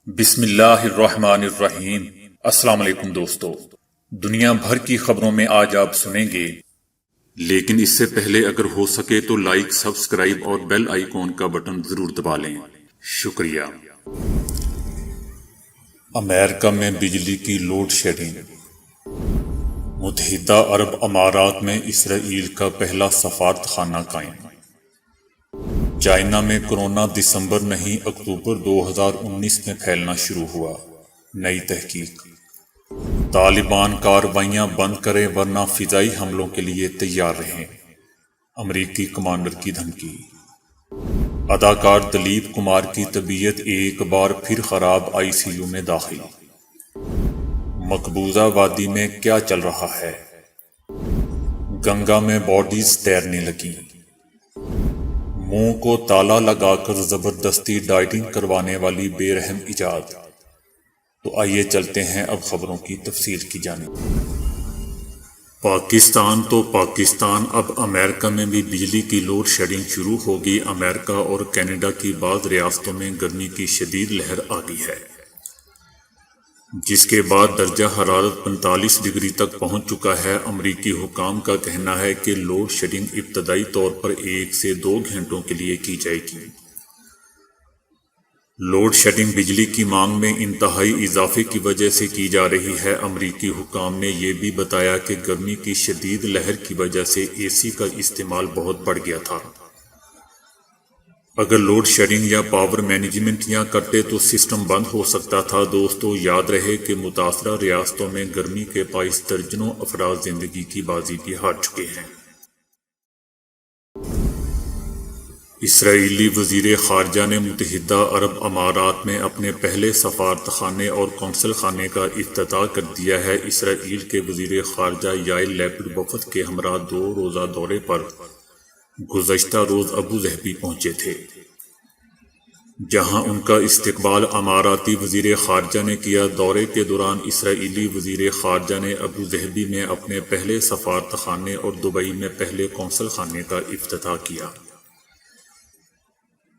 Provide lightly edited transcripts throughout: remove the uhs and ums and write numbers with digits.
بسم اللہ الرحمن الرحیم۔ السلام علیکم دوستو، دنیا بھر کی خبروں میں آج آپ سنیں گے، لیکن اس سے پہلے اگر ہو سکے تو لائک، سبسکرائب اور بیل آئیکن کا بٹن ضرور دبا لیں۔ شکریہ۔ امریکہ میں بجلی کی لوڈ شیڈنگ۔ متحدہ عرب امارات میں اسرائیل کا پہلا سفارت خانہ قائم۔ چائنا میں کورونا دسمبر نہیں اکتوبر 2019 میں پھیلنا شروع ہوا۔ نئی تحقیق۔ طالبان کارروائیاں بند کرے ورنہ فضائی حملوں کے لیے تیار رہیں، امریکی کمانڈر کی دھمکی۔ اداکار دلیپ کمار کی طبیعت ایک بار پھر خراب، آئی سی یو میں داخل۔ مقبوضہ وادی میں کیا چل رہا ہے؟ گنگا میں باڈیز تیرنے لگیں۔ منہ کو تالا لگا کر زبردستی ڈائٹنگ کروانے والی بے رحم ایجاد۔ تو آئیے چلتے ہیں اب خبروں کی تفصیل کی جانب۔ پاکستان تو پاکستان، اب امریکہ میں بھی بجلی کی لوڈ شیڈنگ شروع ہوگی۔ امریکہ اور کینیڈا کی بعض ریاستوں میں گرمی کی شدید لہر آ گئی ہے، جس کے بعد درجہ حرارت 45 ڈگری تک پہنچ چکا ہے۔ امریکی حکام کا کہنا ہے کہ لوڈ شیڈنگ ابتدائی طور پر 1 سے 2 گھنٹوں کے لیے کی جائے گی۔ لوڈ شیڈنگ بجلی کی مانگ میں انتہائی اضافے کی وجہ سے کی جا رہی ہے۔ امریکی حکام نے یہ بھی بتایا کہ گرمی کی شدید لہر کی وجہ سے اے سی کا استعمال بہت بڑھ گیا تھا۔ اگر لوڈ شیڈنگ یا پاور مینجمنٹ یا کرتے تو سسٹم بند ہو سکتا تھا۔ دوستو، یاد رہے کہ متاثرہ ریاستوں میں گرمی کے باعث درجنوں افراد زندگی کی بازی بھی ہار چکے ہیں۔ اسرائیلی وزیر خارجہ نے متحدہ عرب امارات میں اپنے پہلے سفارت خانے اور قونصل خانے کا افتتاح کر دیا ہے۔ اسرائیل کے وزیر خارجہ یائر لیپڈ وفد کے ہمراہ 2 روزہ دورے پر گزشتہ روز ابوظہبی پہنچے تھے، جہاں ان کا استقبال اماراتی وزیر خارجہ نے کیا۔ دورے کے دوران اسرائیلی وزیر خارجہ نے ابوظہبی میں اپنے پہلے سفارت خانے اور دبئی میں پہلے قونصل خانے کا افتتاح کیا۔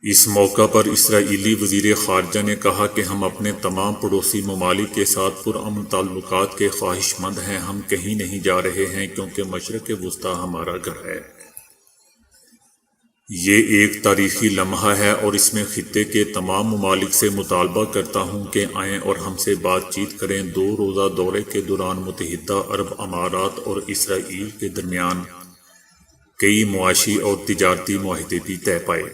اس موقع پر اسرائیلی وزیر خارجہ نے کہا کہ ہم اپنے تمام پڑوسی ممالک کے ساتھ پرامن تعلقات کے خواہش مند ہیں۔ ہم کہیں نہیں جا رہے ہیں کیونکہ مشرق وسطیٰ ہمارا گھر ہے۔ یہ ایک تاریخی لمحہ ہے اور اس میں خطے کے تمام ممالک سے مطالبہ کرتا ہوں کہ آئیں اور ہم سے بات چیت کریں۔ 2 روزہ دورے کے دوران متحدہ عرب امارات اور اسرائیل کے درمیان کئی معاشی اور تجارتی معاہدے بھی طے پائے۔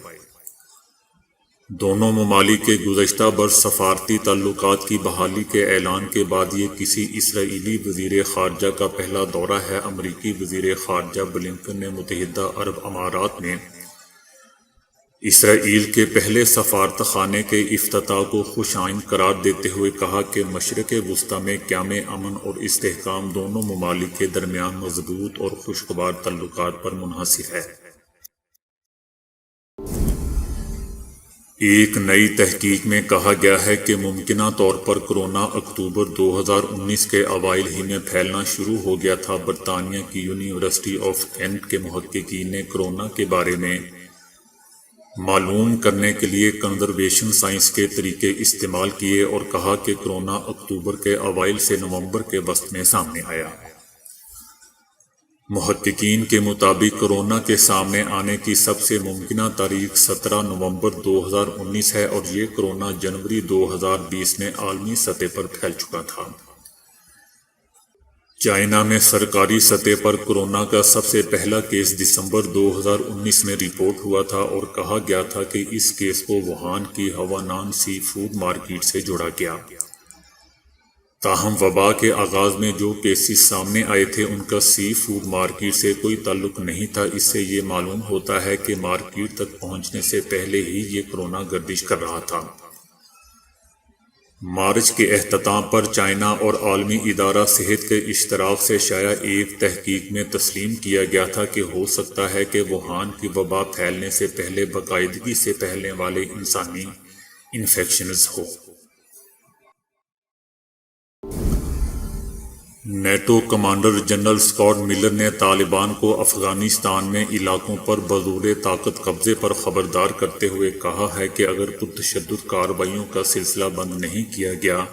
دونوں ممالک کے گزشتہ برس سفارتی تعلقات کی بحالی کے اعلان کے بعد یہ کسی اسرائیلی وزیر خارجہ کا پہلا دورہ ہے۔ امریکی وزیر خارجہ بلنکن نے متحدہ عرب امارات میں اسرائیل کے پہلے سفارت خانے کے افتتاح کو خوش آئند قرار دیتے ہوئے کہا کہ مشرق وسطیٰ میں قیام امن اور استحکام دونوں ممالک کے درمیان مضبوط اور خوشگوار تعلقات پر منحصر ہے۔ ایک نئی تحقیق میں کہا گیا ہے کہ ممکنہ طور پر کورونا اکتوبر 2019 کے اوائل ہی میں پھیلنا شروع ہو گیا تھا۔ برطانیہ کی یونیورسٹی آف کینٹ کے محققین نے کورونا کے بارے میں معلوم کرنے کے لیے کنزرویشن سائنس کے طریقے استعمال کیے اور کہا کہ کورونا اکتوبر کے اوائل سے نومبر کے وسط میں سامنے آیا۔ محققین کے مطابق کورونا کے سامنے آنے کی سب سے ممکنہ تاریخ 17 نومبر 2019 ہے اور یہ کورونا جنوری 2020 میں عالمی سطح پر پھیل چکا تھا۔ چائنا میں سرکاری سطح پر کورونا کا سب سے پہلا کیس دسمبر 2019 میں رپورٹ ہوا تھا اور کہا گیا تھا کہ اس کیس کو ووہان کی ہوانان سی فوڈ مارکیٹ سے جوڑا گیا۔ تاہم وبا کے آغاز میں جو کیسز سامنے آئے تھے ان کا سی فوڈ مارکیٹ سے کوئی تعلق نہیں تھا۔ اس سے یہ معلوم ہوتا ہے کہ مارکیٹ تک پہنچنے سے پہلے ہی یہ کورونا گردش کر رہا تھا۔ مارچ کے اختتام پر چائنا اور عالمی ادارہ صحت کے اشتراک سے شائع ایک تحقیق میں تسلیم کیا گیا تھا کہ ہو سکتا ہے کہ ووہان کی وبا پھیلنے سے پہلے باقاعدگی سے پھیلنے والے انسانی انفیکشنز ہو۔ NATO commander general Scott Miller نے طالبان کو افغانستان میں علاقوں پر بزور طاقت قبضے پر خبردار کرتے ہوئے کہا ہے کہ اگر پرتشدد کارروائیوں کا سلسلہ بند نہیں کیا گیا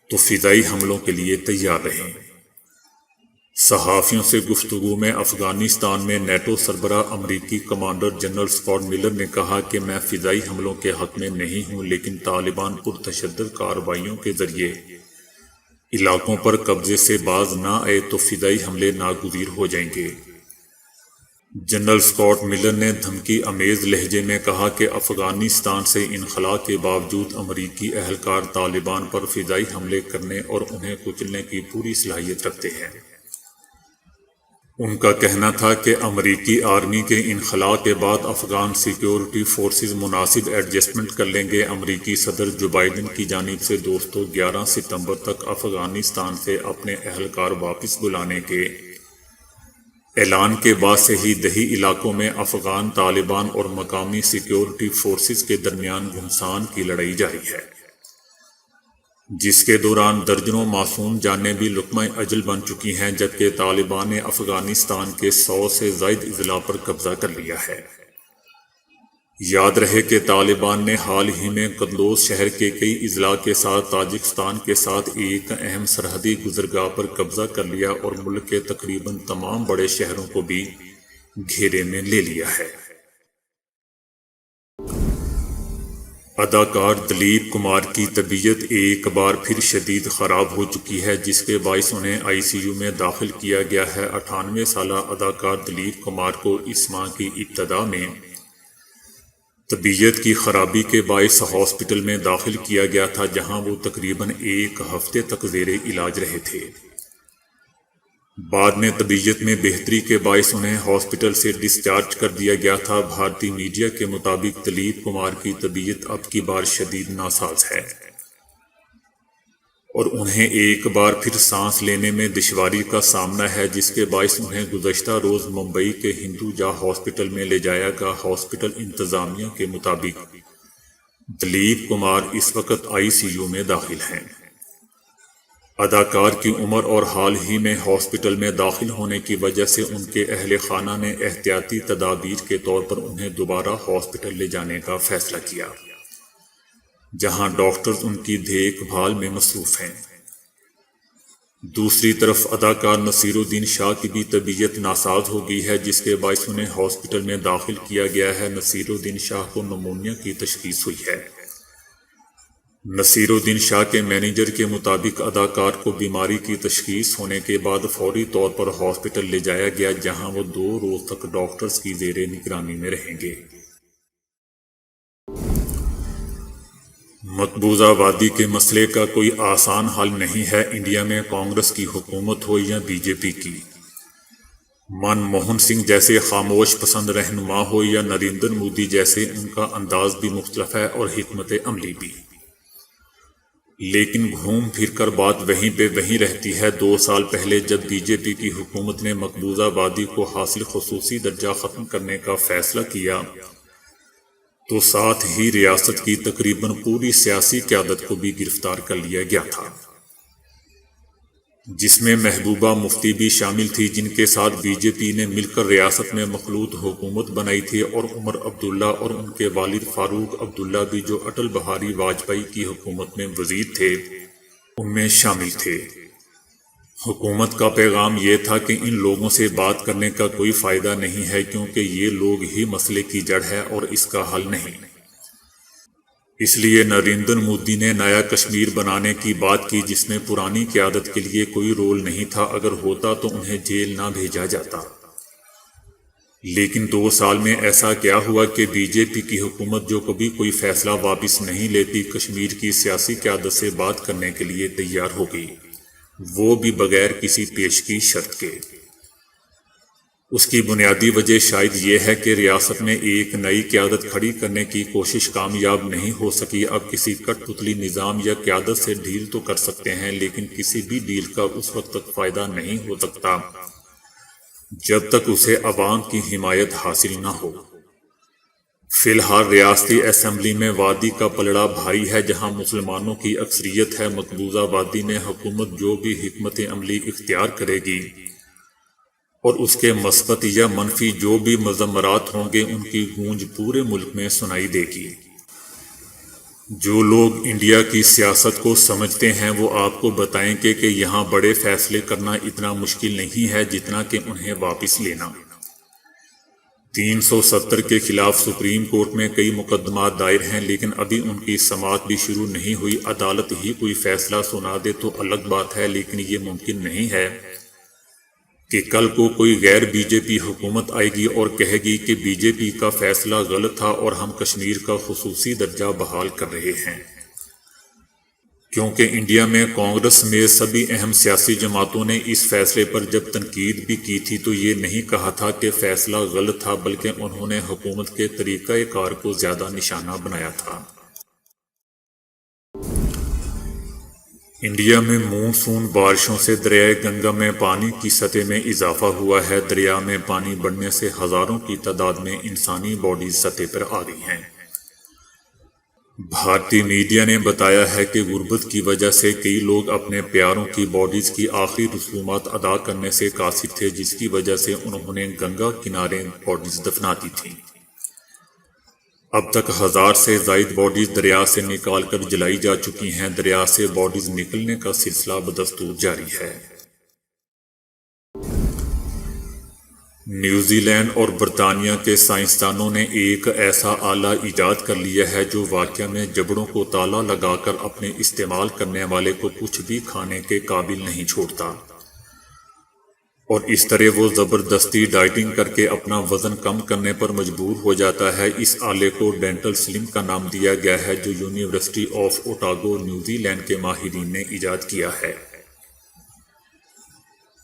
تو فضائی حملوں کے لیے تیار رہیں۔ صحافیوں سے گفتگو میں افغانستان میں نیٹو سربراہ امریکی کمانڈر جنرل اسکاٹ ملر نے کہا کہ میں فضائی حملوں کے حق میں نہیں ہوں، لیکن طالبان پرتشدد کارروائیوں کے ذریعے علاقوں پر قبضے سے باز نہ آئے تو فضائی حملے ناگزیر ہو جائیں گے۔ جنرل اسکاٹ ملر نے دھمکی آمیز لہجے میں کہا کہ افغانستان سے انخلاء کے باوجود امریکی اہلکار طالبان پر فضائی حملے کرنے اور انہیں کچلنے کی پوری صلاحیت رکھتے ہیں۔ ان کا کہنا تھا کہ امریکی آرمی کے انخلاء کے بعد افغان سیکیورٹی فورسز مناسب ایڈجسٹمنٹ کر لیں گے۔ امریکی صدر جو بائیڈن کی جانب سے 11 ستمبر تک افغانستان سے اپنے اہلکار واپس بلانے کے اعلان کے بعد سے ہی دیہی علاقوں میں افغان طالبان اور مقامی سیکیورٹی فورسز کے درمیان گھمسان کی لڑائی جاری ہے، جس کے دوران درجنوں معصوم جانیں بھی لقمہ اجل بن چکی ہیں، جبکہ طالبان نے افغانستان کے 100 سے زائد اضلاع پر قبضہ کر لیا ہے۔ یاد رہے کہ طالبان نے حال ہی میں قندوز شہر کے کئی اضلاع کے ساتھ تاجکستان کے ساتھ ایک اہم سرحدی گزرگاہ پر قبضہ کر لیا اور ملک کے تقریباً تمام بڑے شہروں کو بھی گھیرے میں لے لیا ہے۔ اداکار دلیپ کمار کی طبیعت ایک بار پھر شدید خراب ہو چکی ہے، جس کے باعث انہیں ICU میں داخل کیا گیا ہے۔ 98 سالہ اداکار دلیپ کمار کو اس ماہ کی ابتدا میں طبیعت کی خرابی کے باعث ہاسپٹل میں داخل کیا گیا تھا، جہاں وہ تقریباً ایک ہفتے تک زیر علاج رہے تھے۔ بعد میں طبیعت میں بہتری کے باعث انہیں ہاسپٹل سے ڈسچارج کر دیا گیا تھا۔ بھارتی میڈیا کے مطابق دلیپ کمار کی طبیعت اب کی بار شدید ناساز ہے اور انہیں ایک بار پھر سانس لینے میں دشواری کا سامنا ہے، جس کے باعث انہیں گزشتہ روز ممبئی کے ہندوجا ہاسپٹل میں لے جایا گیا۔ ہاسپٹل انتظامیہ کے مطابق دلیپ کمار اس وقت ICU میں داخل ہیں۔ اداکار کی عمر اور حال ہی میں ہاسپٹل میں داخل ہونے کی وجہ سے ان کے اہل خانہ نے احتیاطی تدابیر کے طور پر انہیں دوبارہ ہاسپٹل لے جانے کا فیصلہ کیا، جہاں ڈاکٹرز ان کی دیکھ بھال میں مصروف ہیں۔ دوسری طرف اداکار نصیر الدین شاہ کی بھی طبیعت ناساز ہو گئی ہے، جس کے باعث انہیں ہاسپٹل میں داخل کیا گیا ہے۔ نصیر الدین شاہ کو نمونیا کی تشخیص ہوئی ہے۔ نصیر الدین شاہ کے مینیجر کے مطابق اداکار کو بیماری کی تشخیص ہونے کے بعد فوری طور پر ہاسپٹل لے جایا گیا، جہاں وہ 2 روز تک ڈاکٹرز کی زیر نگرانی میں رہیں گے۔ مقبوضہ وادی کے مسئلے کا کوئی آسان حل نہیں ہے۔ انڈیا میں کانگریس کی حکومت ہو یا BJP کی، منموہن سنگھ جیسے خاموش پسند رہنما ہو یا نریندر مودی جیسے، ان کا انداز بھی مختلف ہے اور حکمت عملی بھی، لیکن گھوم پھر کر بات وہیں پہ وہیں رہتی ہے۔ 2 سال پہلے جب BJP کی حکومت نے مقبوضہ وادی کو حاصل خصوصی درجہ ختم کرنے کا فیصلہ کیا تو ساتھ ہی ریاست کی تقریباً پوری سیاسی قیادت کو بھی گرفتار کر لیا گیا تھا، جس میں محبوبہ مفتی بھی شامل تھی، جن کے ساتھ BJP نے مل کر ریاست میں مخلوط حکومت بنائی تھی، اور عمر عبداللہ اور ان کے والد فاروق عبداللہ بھی، جو اٹل بہاری واجپئی کی حکومت میں وزیر تھے، ان میں شامل تھے۔ حکومت کا پیغام یہ تھا کہ ان لوگوں سے بات کرنے کا کوئی فائدہ نہیں ہے، کیونکہ یہ لوگ ہی مسئلے کی جڑ ہے اور اس کا حل نہیں۔ اس لیے نریندر مودی نے نیا کشمیر بنانے کی بات کی، جس میں پرانی قیادت کے لیے کوئی رول نہیں تھا۔ اگر ہوتا تو انہیں جیل نہ بھیجا جاتا۔ لیکن 2 سال میں ایسا کیا ہوا کہ BJP کی حکومت، جو کبھی کوئی فیصلہ واپس نہیں لیتی، کشمیر کی سیاسی قیادت سے بات کرنے کے لیے تیار ہو گئی، وہ بھی بغیر کسی پیشگی شرط کے۔ اس کی بنیادی وجہ شاید یہ ہے کہ ریاست میں ایک نئی قیادت کھڑی کرنے کی کوشش کامیاب نہیں ہو سکی۔ اب کسی کٹ پتلی نظام یا قیادت سے ڈیل تو کر سکتے ہیں، لیکن کسی بھی ڈیل کا اس وقت تک فائدہ نہیں ہو سکتا جب تک اسے عوام کی حمایت حاصل نہ ہو۔ فی الحال ریاستی اسمبلی میں وادی کا پلڑا بھاری ہے، جہاں مسلمانوں کی اکثریت ہے۔ مقبوضہ وادی میں حکومت جو بھی حکمت عملی اختیار کرے گی اور اس کے مثبت یا منفی جو بھی مضمرات ہوں گے، ان کی گونج پورے ملک میں سنائی دے گی۔ جو لوگ انڈیا کی سیاست کو سمجھتے ہیں وہ آپ کو بتائیں گے کہ یہاں بڑے فیصلے کرنا اتنا مشکل نہیں ہے جتنا کہ انہیں واپس لینا۔ 370 کے خلاف سپریم کورٹ میں کئی مقدمات دائر ہیں، لیکن ابھی ان کی سماعت بھی شروع نہیں ہوئی۔ عدالت ہی کوئی فیصلہ سنا دے تو الگ بات ہے، لیکن یہ ممکن نہیں ہے کہ کل کو کوئی غیر بی جے پی حکومت آئے گی اور کہے گی کہ بی جے پی کا فیصلہ غلط تھا اور ہم کشمیر کا خصوصی درجہ بحال کر رہے ہیں، کیونکہ انڈیا میں کانگریس میں سبھی اہم سیاسی جماعتوں نے اس فیصلے پر جب تنقید بھی کی تھی تو یہ نہیں کہا تھا کہ فیصلہ غلط تھا، بلکہ انہوں نے حکومت کے طریقہ کار کو زیادہ نشانہ بنایا تھا۔ انڈیا میں مونسون بارشوں سے دریائے گنگا میں پانی کی سطح میں اضافہ ہوا ہے۔ دریا میں پانی بڑھنے سے ہزاروں کی تعداد میں انسانی باڈیز سطح پر آ گئی ہیں۔ بھارتی میڈیا نے بتایا ہے کہ غربت کی وجہ سے کئی لوگ اپنے پیاروں کی باڈیز کی آخری رسومات ادا کرنے سے قاصر تھے، جس کی وجہ سے انہوں نے گنگا کنارے باڈیز دفنا دی تھیں۔ اب تک 1000 سے زائد باڈیز دریا سے نکال کر جلائی جا چکی ہیں۔ دریا سے باڈیز نکلنے کا سلسلہ بدستور جاری ہے۔ نیوزی لینڈ اور برطانیہ کے سائنسدانوں نے ایک ایسا آلہ ایجاد کر لیا ہے جو واقعہ میں جبڑوں کو تالا لگا کر اپنے استعمال کرنے والے کو کچھ بھی کھانے کے قابل نہیں چھوڑتا، اور اس طرح وہ زبردستی ڈائٹنگ کر کے اپنا وزن کم کرنے پر مجبور ہو جاتا ہے۔ اس آلے کو ڈینٹل سلم کا نام دیا گیا ہے، جو یونیورسٹی آف اوٹاگو نیوزی لینڈ کے ماہرین نے ایجاد کیا ہے۔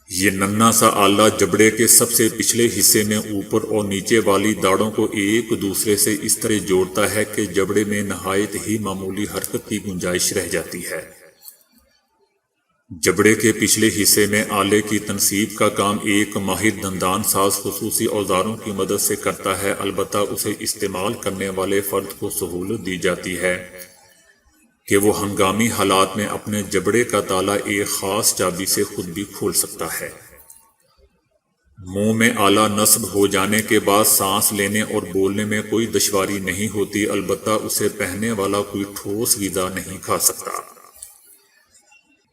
یہ ننھا سا آلہ جبڑے کے سب سے پچھلے حصے میں اوپر اور نیچے والی داڑھوں کو ایک دوسرے سے اس طرح جوڑتا ہے کہ جبڑے میں نہایت ہی معمولی حرکت کی گنجائش رہ جاتی ہے۔ جبڑے کے پچھلے حصے میں آلے کی تنصیب کا کام ایک ماہر دندان ساز خصوصی اوزاروں کی مدد سے کرتا ہے، البتہ اسے استعمال کرنے والے فرد کو سہولت دی جاتی ہے کہ وہ ہنگامی حالات میں اپنے جبڑے کا تالا ایک خاص چابی سے خود بھی کھول سکتا ہے۔ منہ میں آلہ نصب ہو جانے کے بعد سانس لینے اور بولنے میں کوئی دشواری نہیں ہوتی، البتہ اسے پہننے والا کوئی ٹھوس غذا نہیں کھا سکتا،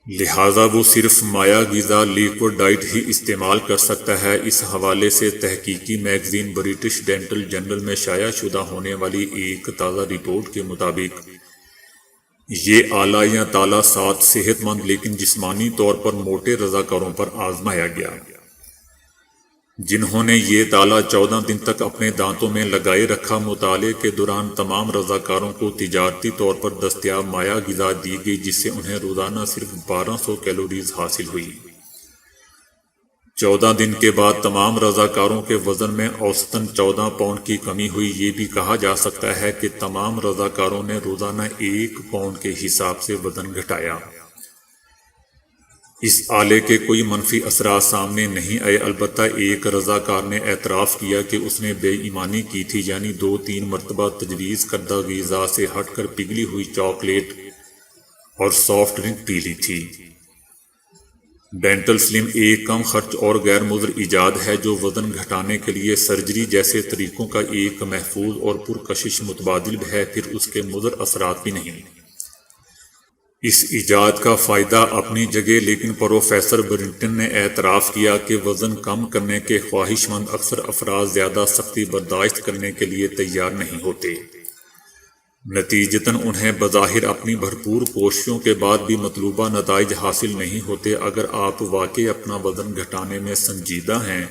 لہٰذا وہ صرف مائع غذا لیکوڈ ڈائٹ ہی استعمال کر سکتا ہے۔ اس حوالے سے تحقیقی میگزین برٹش ڈینٹل جرنل میں شائع شدہ ہونے والی ایک تازہ رپورٹ کے مطابق یہ آلہ یا تالا 7 صحت مند لیکن جسمانی طور پر موٹے رضاکاروں پر آزمایا گیا، جنہوں نے یہ تالا 14 دن تک اپنے دانتوں میں لگائے رکھا۔ مطالعے کے دوران تمام رضاکاروں کو تجارتی طور پر دستیاب مائع غذا دی گئی، جس سے انہیں روزانہ صرف 1200 کیلوریز حاصل ہوئی۔ 14 دن کے بعد تمام رضاکاروں کے وزن میں اوسطاً 14 پاؤنڈ کی کمی ہوئی۔ یہ بھی کہا جا سکتا ہے کہ تمام رضاکاروں نے روزانہ 1 پاؤنڈ کے حساب سے وزن گھٹایا۔ اس آلے کے کوئی منفی اثرات سامنے نہیں آئے، البتہ ایک رضاکار نے اعتراف کیا کہ اس نے بے ایمانی کی تھی، یعنی 2-3 مرتبہ تجویز کردہ غذا سے ہٹ کر پگھلی ہوئی چاکلیٹ اور سافٹ ڈرنک پی لی تھی۔ ڈینٹل سلم ایک کم خرچ اور غیر مضر ایجاد ہے جو وزن گھٹانے کے لیے سرجری جیسے طریقوں کا ایک محفوظ اور پرکشش متبادل ہے، پھر اس کے مضر اثرات بھی نہیں۔ اس ایجاد کا فائدہ اپنی جگہ، لیکن پروفیسر برنٹن نے اعتراف کیا کہ وزن کم کرنے کے خواہش مند اکثر افراد زیادہ سختی برداشت کرنے کے لیے تیار نہیں ہوتے۔ نتیجتاً انہیں بظاہر اپنی بھرپور کوششوں کے بعد بھی مطلوبہ نتائج حاصل نہیں ہوتے۔ اگر آپ واقعی اپنا وزن گھٹانے میں سنجیدہ ہیں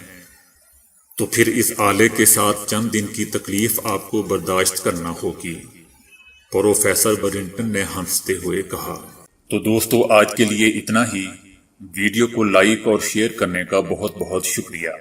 تو پھر اس آلے کے ساتھ چند دن کی تکلیف آپ کو برداشت کرنا ہوگی، پروفیسر برنٹن نے ہنستے ہوئے کہا۔ تو دوستو، آج کے لیے اتنا ہی۔ ویڈیو کو لائک اور شیئر کرنے کا بہت بہت شکریہ۔